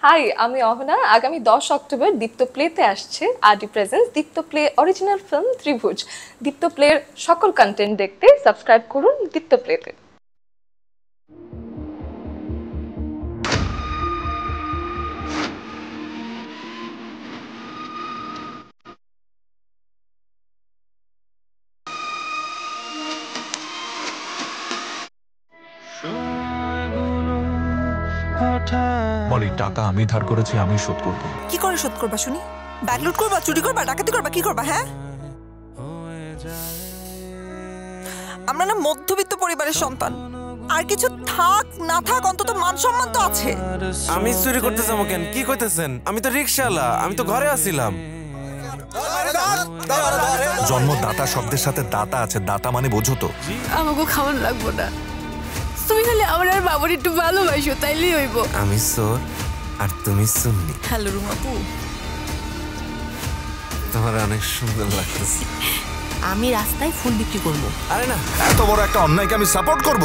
High, আমি অহনা। আগামী 10 October দীপ্ত প্লেতে আসছে আরডি প্রেজেন্স দীপ্ত প্লে অরিজিনাল ফিল্ম ত্রিভুজ। দীপ্ত প্লের সকল কন্টেন্ট দেখতে সাবস্ক্রাইব করুন দীপ্ত প্লেতে। বলি, টাকা আমি ধার করেছি, আমি শোধ করব। কি করে শোধ করবা শুনি? ব্যাগ লুট করবা, চুরি করবা, ডাকাতি করবা, কি করবা? হ্যাঁ, আমরা না মধ্যবিত্ত পরিবারের সন্তান। আর কিছু থাক না থাক অন্তত মান সম্মান তো আছে। আমি চুরি করতে যাবো কেন? কি কইতেছেন? আমি তো রিকশাওয়ালা, আমি তো ঘরে আছিলাম। জন্মদাতা শব্দের সাথে দাতা আছে, দাতা মানে বোঝো তো। আমাকে খাওয়ান লাগবো না, তুমি খালি আমার আর বাবার একটু ভালোবাসো, তাইলেই হইব। আমি চোর আর তুমি সুন্নি। হ্যালো রুমাপু, তোমার অনেক সুন্দর লাগতেছে। আমি রাস্তায় ফুল বিক্রি করবো। আরে না, এত বড় একটা অন্যায়কে আমি সাপোর্ট করব?